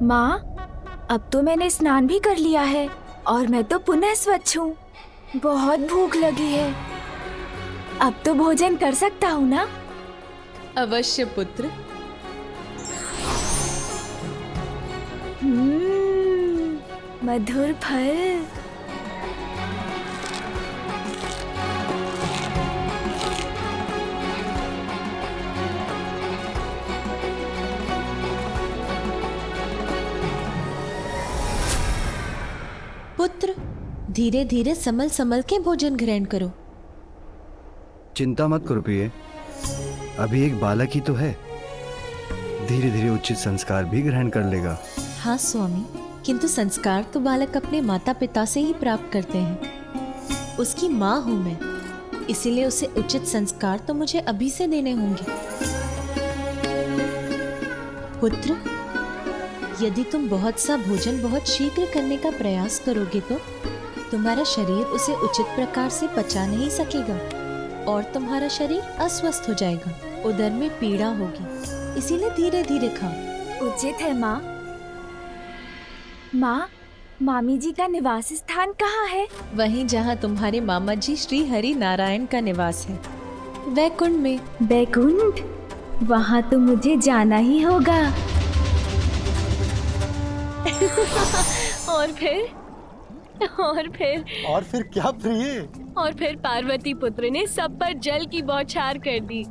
माँ, अब तो मैंने स्नान भी कर लिया है और मैं तो पुनः स्वच्छ हूँ। बहुत भूख लगी है। अब तो भोजन कर सकता हूँ ना? अवश्य पुत्र। मधुर फल। पुत्र, धीरे धीरे संभल संभल के भोजन ग्रहण करो। चिंता मत करो प्रिय, अभी एक बालक ही तो है, धीरे धीरे उचित संस्कार भी ग्रहण कर लेगा। हाँ स्वामी, किंतु संस्कार तो बालक अपने माता पिता से ही प्राप्त करते हैं। उसकी माँ हूँ मैं, इसीलिए उसे उचित संस्कार तो मुझे अभी से देने होंगे। पुत्र, यदि तुम बहुत सा भोजन बहुत शीघ्र करने का प्रयास करोगे तो तुम्हारा शरीर उसे उचित प्रकार से पचा नहीं सकेगा और तुम्हारा शरीर अस्वस्थ हो जाएगा, उदर में पीड़ा होगी। इसीलिए धीरे धीरे खाओ। उचित है माँ। माँ, मामी जी का निवास स्थान कहाँ है? वहीं जहाँ तुम्हारे मामा जी श्री हरि नारायण का निवास है, वैकुंठ में। वैकुंठ? वहाँ तो मुझे जाना ही होगा। और फिर क्या प्रिय? और फिर पार्वती पुत्र ने सब पर जल की बौछार कर दी।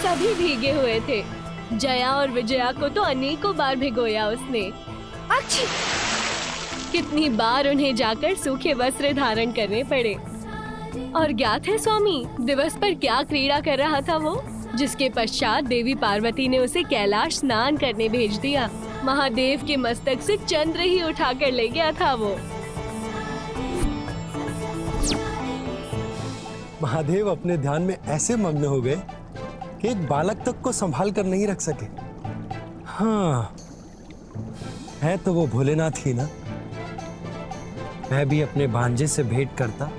सभी भीगे हुए थे। जया और विजया को तो अनेकों बार भिगोया उसने। अच्छी! कितनी बार उन्हें जाकर सूखे वस्त्र धारण करने पड़े। और ज्ञात है स्वामी, दिवस पर क्या क्रीड़ा कर रहा था वो, जिसके पश्चात देवी पार्वती ने उसे कैलाश स्नान करने भेज दिया। महादेव के मस्तक से चंद्र ही उठाकर ले गया था वो। महादेव अपने ध्यान में ऐसे मग्न हो गए कि एक बालक तक को संभाल कर नहीं रख सके। हाँ, है तो वो भोलेनाथ ही ना। मैं भी अपने भांजे से भेंट करता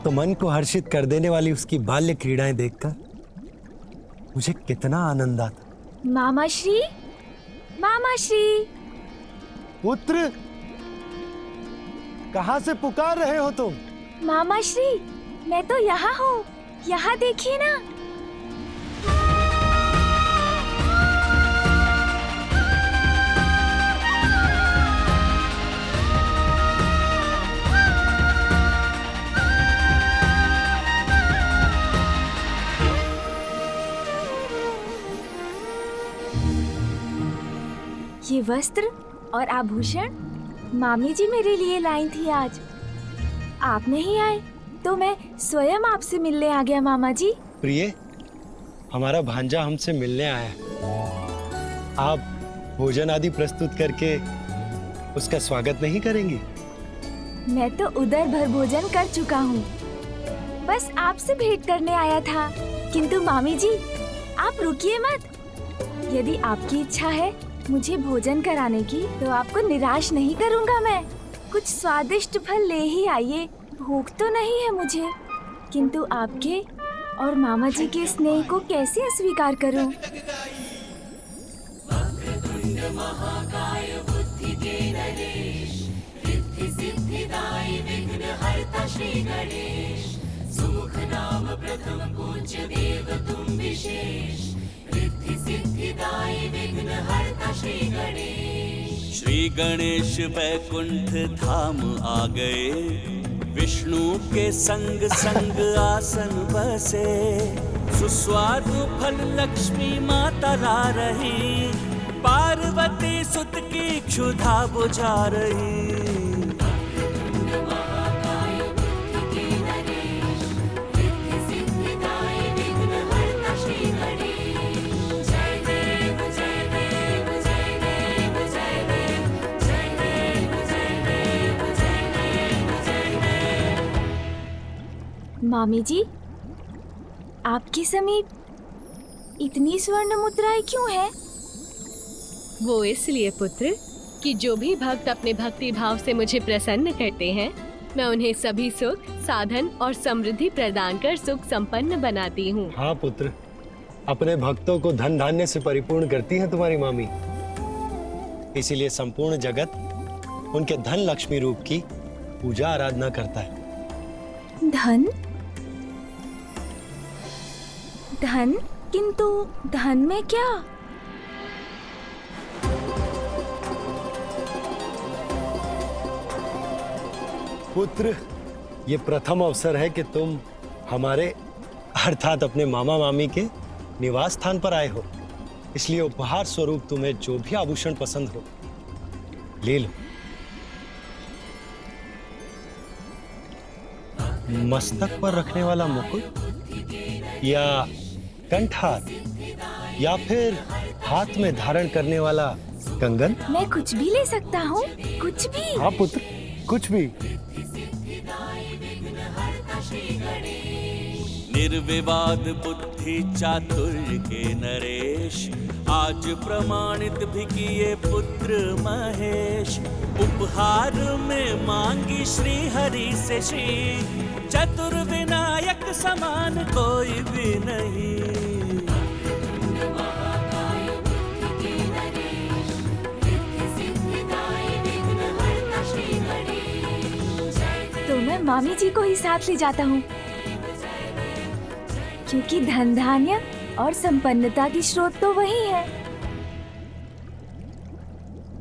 तो मन को हर्षित कर देने वाली उसकी बाल्य क्रीड़ाएं देखकर मुझे कितना आनंद आता। मामा श्री, मामा श्री। पुत्र, कहाँ से पुकार रहे हो तुम? मामा श्री, मैं तो यहाँ हूँ। यहाँ देखिए ना। ये वस्त्र और आभूषण मामी जी मेरे लिए लाई थी आज। आप नहीं आए तो मैं स्वयं आपसे मिलने आ गया मामा जी। प्रिय, हमारा भांजा हमसे मिलने आया। आप भोजन आदि प्रस्तुत करके उसका स्वागत नहीं करेंगी? मैं तो उदर भर भोजन कर चुका हूँ, बस आपसे भेंट करने आया था। किंतु मामी जी, आप रुकिए मत। यदि आपकी इच्छा है मुझे भोजन कराने की तो आपको निराश नहीं करूँगा मैं। कुछ स्वादिष्ट फल ले ही आइए। भूख तो नहीं है मुझे, किंतु आपके और मामा जी के स्नेह को कैसे अस्वीकार करूं? श्री गणेश वैकुंठ धाम आ गए, विष्णु के संग संग आसन बसे, सुस्वादु फल लक्ष्मी माता ला रही, पार्वती सुत की क्षुधा बुझा रही। मामी जी, आपके समीप इतनी स्वर्ण मुद्राएं क्यों है? वो इसलिए पुत्र कि जो भी भक्त अपने भक्ति भाव से मुझे प्रसन्न करते हैं, मैं उन्हें सभी सुख, साधन और समृद्धि प्रदान कर सुख संपन्न बनाती हूँ। हाँ पुत्र, अपने भक्तों को धन धान्य से परिपूर्ण करती है तुम्हारी मामी। इसीलिए संपूर्ण जगत उनके धन लक्ष्मी रूप की पूजा आराधना करता है। धन? धन? किंतु धन में क्या? पुत्र, ये प्रथम अवसर है कि तुम हमारे अर्थात अपने मामा मामी के निवास स्थान पर आए हो, इसलिए उपहार स्वरूप तुम्हें जो भी आभूषण पसंद हो ले लो। मस्तक पर रखने वाला मुकुट या कंठहार या फिर हाथ में धारण करने वाला कंगन? मैं कुछ भी ले सकता हूँ, कुछ भी। हाँ पुत्र, कुछ भी। निर्विवाद बुद्धि चातुर्य के नरेश, आज प्रमाणित भी किए पुत्र महेश। उपहार में मांगी श्री हरि से श्री, चतुर्विनायक समान कोई भी नहीं। तो मैं मामी जी को ही साथ ले जाता हूँ, क्योंकि धन धान्य और संपन्नता की स्रोत तो वही है।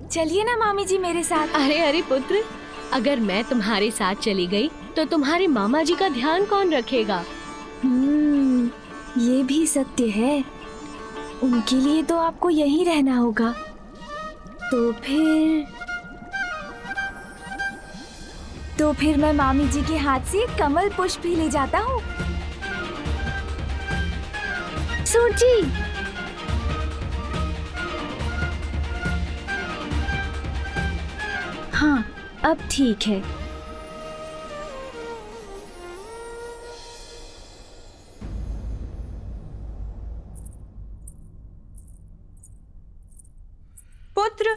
चलिए ना मामी जी मेरे साथ। अरे अरे पुत्र, अगर मैं तुम्हारे साथ चली गई तो तुम्हारे मामा जी का ध्यान कौन रखेगा? ये भी सत्य है। उनके लिए तो आपको यहीं रहना होगा। तो फिर मैं मामी जी के हाथ से कमल पुष्प भी ले जाता हूँ। सूची, हाँ अब ठीक है। पुत्र,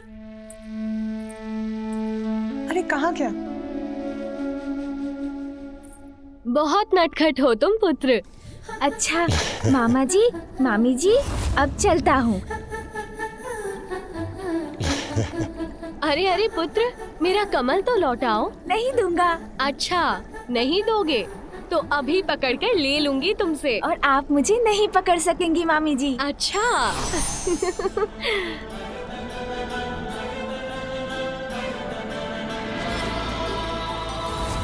अरे कहाँ गया? बहुत नटखट हो तुम पुत्र। अच्छा मामा जी, मामी जी, अब चलता हूँ। अरे अरे पुत्र, मेरा कमल तो लौटाओ। नहीं दूंगा। अच्छा, नहीं दोगे तो अभी पकड़ कर ले लूंगी तुमसे। और आप मुझे नहीं पकड़ सकेंगी मामी जी। अच्छा।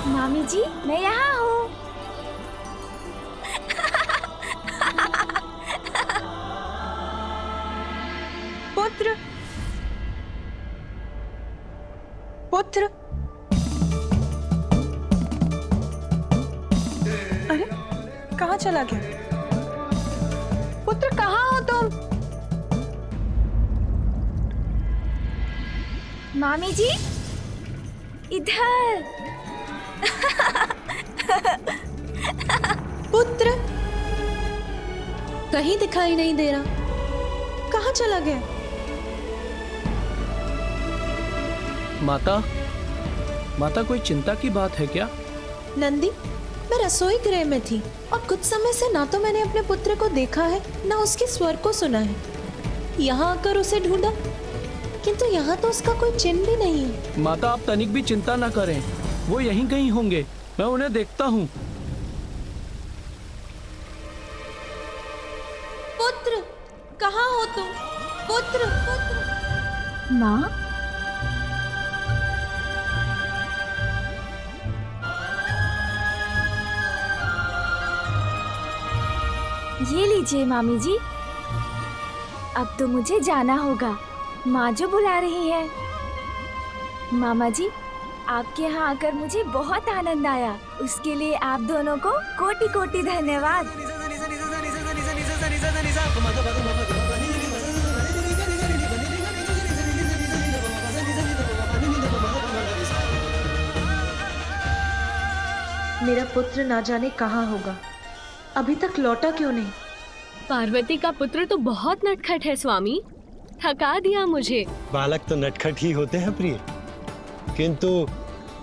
मामी जी, मैं यहाँ हूँ। पुत्र, पुत्र, अरे कहाँ चला गया? पुत्र कहाँ हो तुम? मामी जी, इधर। पुत्र कहीं दिखाई नहीं दे रहा, कहाँ चला गया? माता कोई चिंता की बात है क्या? नंदी, मैं रसोई गृह में थी और कुछ समय से ना तो मैंने अपने पुत्र को देखा है ना उसके स्वर को सुना है। यहाँ आकर उसे ढूंढा, किंतु यहाँ तो उसका कोई चिन्ह भी नहीं है। माता आप तनिक भी चिंता न करें, वो यहीं कहीं होंगे, मैं उन्हें देखता हूँ। पुत्र कहाँ हो तुम? पुत्र, पुत्र। माँ, ये लीजिए मामी जी। अब तो मुझे जाना होगा, माँ जो बुला रही है। मामा जी, आपके यहाँ आकर मुझे बहुत आनंद आया। उसके लिए आप दोनों को कोटि कोटि धन्यवाद। मेरा पुत्र ना जाने कहाँ होगा, अभी तक लौटा क्यों नहीं? पार्वती का पुत्र तो बहुत नटखट है स्वामी, थका दिया मुझे। बालक तो नटखट ही होते हैं प्रिय, किंतु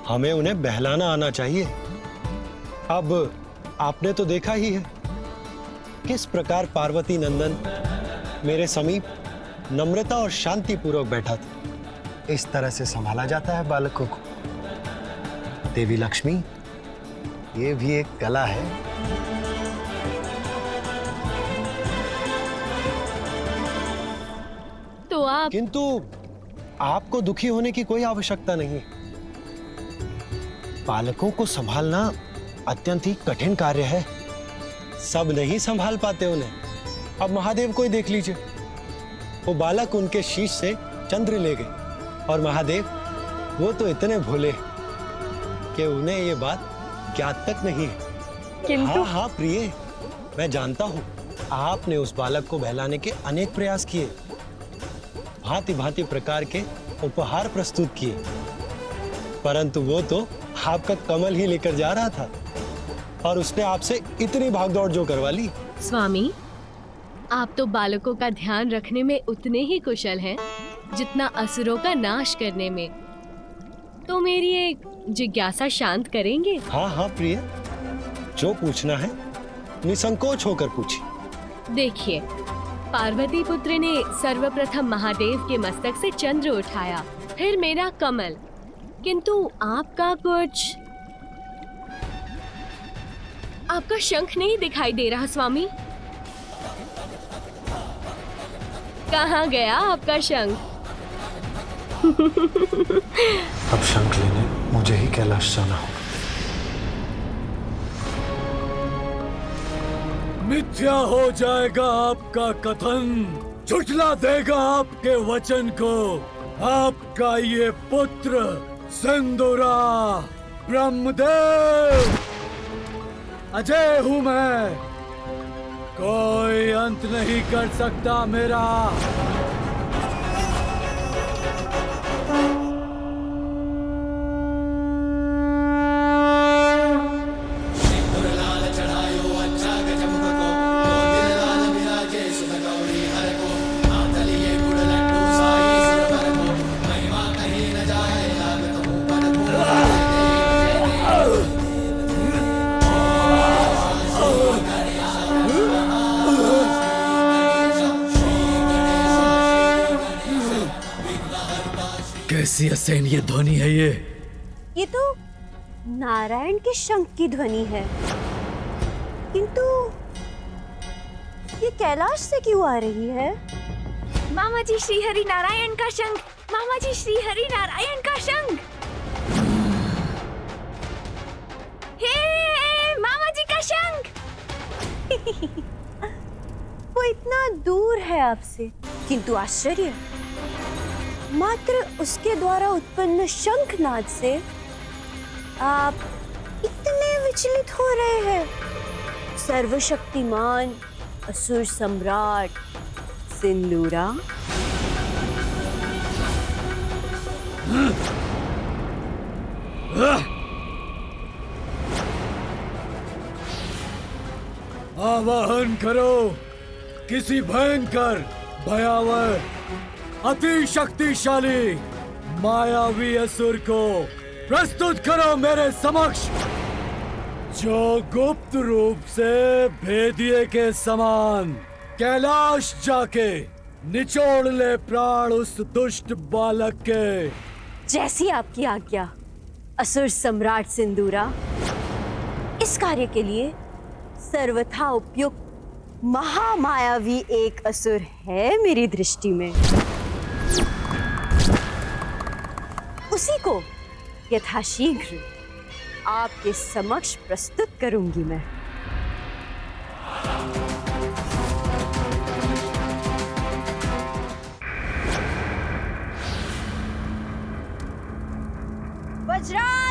हमें उन्हें बहलाना आना चाहिए। अब आपने तो देखा ही है किस प्रकार पार्वती नंदन मेरे समीप नम्रता और शांति पूर्वक बैठा था। इस तरह से संभाला जाता है बालकों को। देवी लक्ष्मी, ये भी एक कला है। तो आप किंतु आपको दुखी होने की कोई आवश्यकता नहीं। बालकों को संभालना अत्यंत ही कठिन कार्य है। सब नहीं संभाल पाते उन्हें। अब महादेव को ही देख लीजिए, वो बालक उनके शीश से चंद्र ले गए, और महादेव वो तो इतने भोले कि उन्हें ये बात ज्ञात तक नहीं है। हाँ हाँ प्रिय, मैं जानता हूँ आपने उस बालक को बहलाने के अनेक प्रयास किए, भांति भांति प्रकार के उपहार प्रस्तुत किए, परंतु वो तो आपका कमल ही लेकर जा रहा था, और उसने आपसे इतनी भागदौड़ जो करवा ली। स्वामी, आप तो बालकों का ध्यान रखने में उतने ही कुशल हैं जितना असुरों का नाश करने में। तो मेरी एक जिज्ञासा शांत करेंगे? हाँ हाँ प्रिय, जो पूछना है निसंकोच होकर पूछिए। देखिए, पार्वती पुत्र ने सर्वप्रथम महादेव के मस्तक से चंद्र उठाया, फिर मेरा कमल, किंतु आपका शंख नहीं दिखाई दे रहा स्वामी। कहाँ गया आपका शंख? अब शंख लेने मुझे ही कैलाश जाना होगा। मिथ्या हो जाएगा आपका कथन, झुठला देगा आपके वचन को। आपका ये पुत्र सिंदूरा ब्रह्मदेव, अजय हूँ मैं, कोई अंत नहीं कर सकता मेरा। कैसी असहनीय ध्वनि है ये तो नारायण के शंख की ध्वनि है, किंतु ये कैलाश से क्यों आ रही है? मामा जी, श्री हरि नारायण का शंख। मामा जी, श्री हरि नारायण का शंख। हे मामा जी का शंख। वो इतना दूर है आपसे, किंतु आश्चर्य, मात्र उसके द्वारा उत्पन्न शंखनाद से आप इतने विचलित हो रहे हैं। सर्वशक्तिमान असुर सम्राट सिंदूरा, आवाहन करो किसी भयंकर, भयावह, अति शक्तिशाली मायावी असुर को प्रस्तुत करो मेरे समक्ष, जो गुप्त रूप से भेदिए के समान कैलाश जाके निचोड़ ले प्राण उस दुष्ट बालक के। जैसी आपकी आज्ञा असुर सम्राट सिंदूरा। इस कार्य के लिए सर्वथा उपयुक्त महामायावी एक असुर है मेरी दृष्टि में। उसी को यथाशीघ्र आपके समक्ष प्रस्तुत करूंगी मैं। वज्रांतक!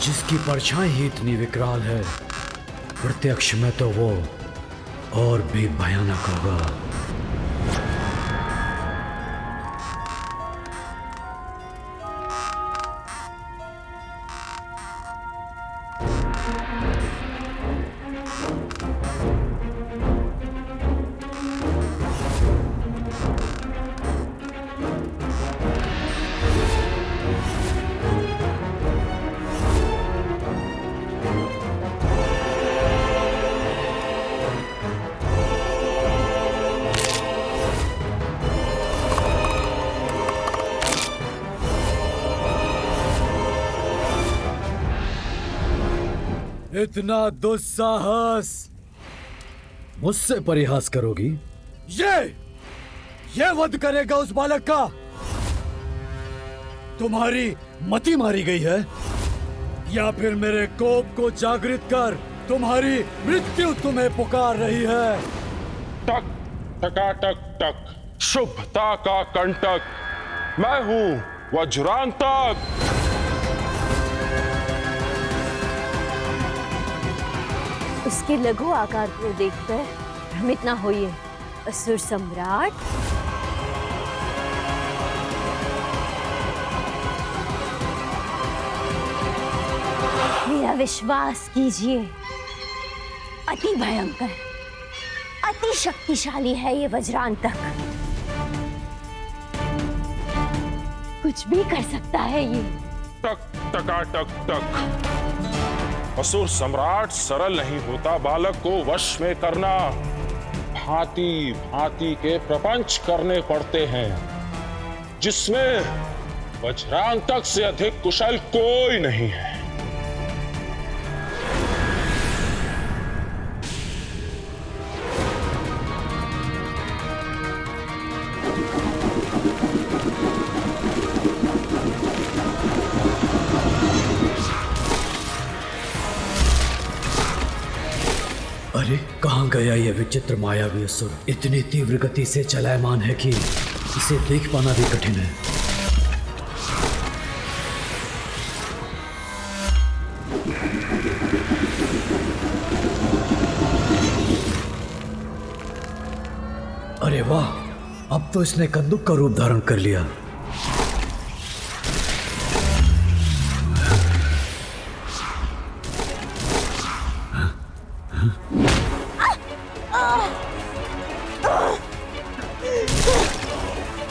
जिसकी परछाई ही इतनी विकराल है, प्रत्यक्ष में तो वो और भी भयानक होगा। इतना दुस्साहस मुझसे परिहास करोगी? ये वध करेगा उस बालक का? तुम्हारी मति मारी गई है या फिर मेरे कोप को जागृत कर तुम्हारी मृत्यु तुम्हें पुकार रही है? टक टकाटक टक, शुभता का कंटक, मैं हूं वज्रांतक। उसके लघु आकार को देखकर भ्रमित न होइए असुर सम्राट। मेरा विश्वास कीजिए, अति भयंकर, अति शक्तिशाली है ये वज्रांतक। कुछ भी कर सकता है ये। टक टकाटक टक, असुर सम्राट सरल नहीं होता बालक को वश में करना। भांति भांति के प्रपंच करने पड़ते हैं जिसमें वज्रांतक से अधिक कुशल कोई नहीं है। अरे कहाँ गया ये विचित्र मायावी असुर? इतनी तीव्र गति से चलायमान है कि इसे देख पाना भी कठिन है। अरे वाह, अब तो इसने कंदुक का रूप धारण कर लिया।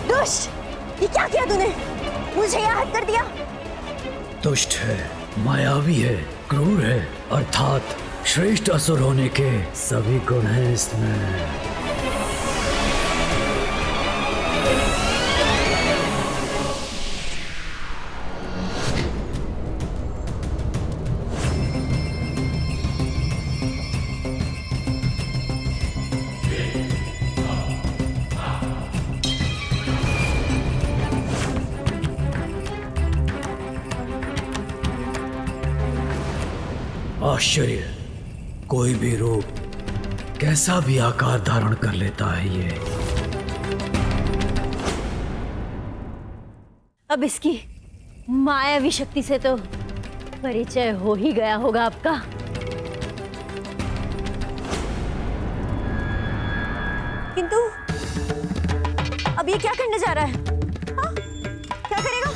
दुष्ट, ये क्या किया तूने? मुझे यहाँ हट कर दिया। दुष्ट है, मायावी है, क्रूर है, अर्थात श्रेष्ठ असुर होने के सभी गुण हैं इसमें। आश्चर्य, कोई भी रूप, कैसा भी आकार धारण कर लेता है ये। अब इसकी मायावी शक्ति से तो परिचय हो ही गया होगा आपका। किंतु अब ये क्या करने जा रहा है? हाँ? क्या करेगा?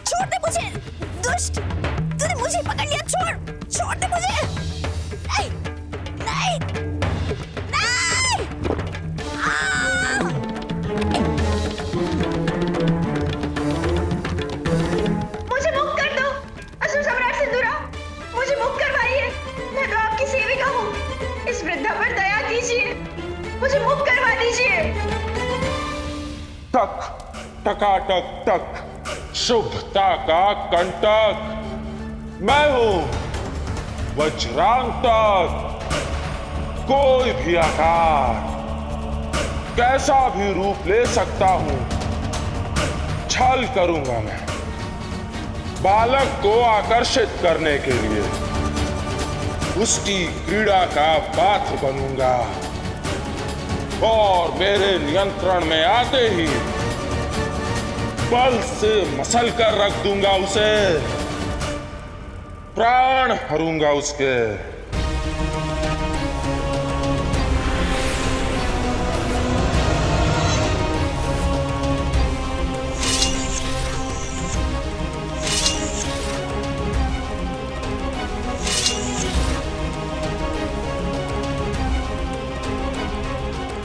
छोड़ दे मुझे, दुष्ट! तूने मुझे पकड़ लिया, छोड़ दे मुझे! नहीं, नहीं, नहीं! मुझे मुक्त कर दो, असुर सम्राट सिंदूरा, मुझे मुक्त करवाइए। मैं तो आपकी सेविका हूँ। इस वृद्धा पर दया कीजिए, मुझे मुक्त करवा दीजिए। टक टकाटक टक, शुभता का कंटक, मैं हूं वज्रांतक। कोई भी आकार, कैसा भी रूप ले सकता हूं। छल करूंगा मैं बालक को आकर्षित करने के लिए, उसकी क्रीड़ा का पात्र बनूंगा और मेरे नियंत्रण में आते ही बल से मसल कर रख दूंगा उसे, प्राण हरूंगा उसके।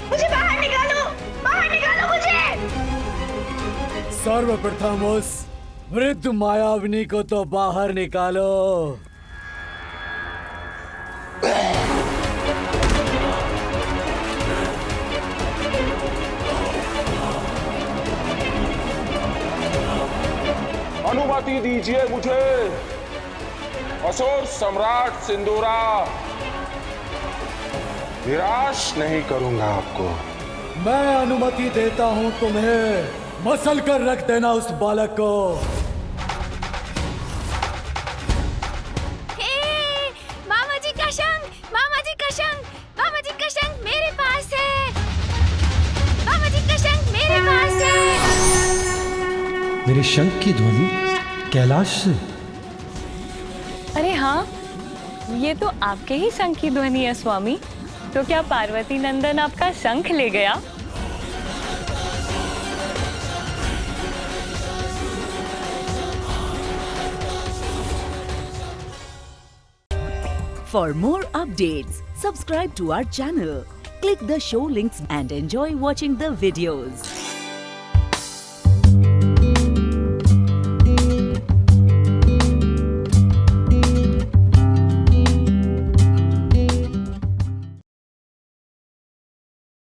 मुझे बाहर निकालो मुझे। सर्वप्रथम उस वृद्ध मायाविनी को तो बाहर निकालो। अनुमति अनुमति दीजिए मुझे। असुर सम्राट सिंदूरा, निराश नहीं करूंगा आपको। मैं अनुमति देता हूं तुम्हें। मसल कर रख देना उस बालक को। मामा जी का शंख, मामा जी का शंख, मामा जी का शंख मेरे पास है। मामा जी का शंख मेरे पास है। मेरे शंख की ध्वनि कैलाश से। अरे हाँ, ये तो आपके ही शंख की ध्वनि है स्वामी। तो क्या पार्वती नंदन आपका शंख ले गया? For more updates, subscribe to our channel, click the show links and enjoy watching the videos.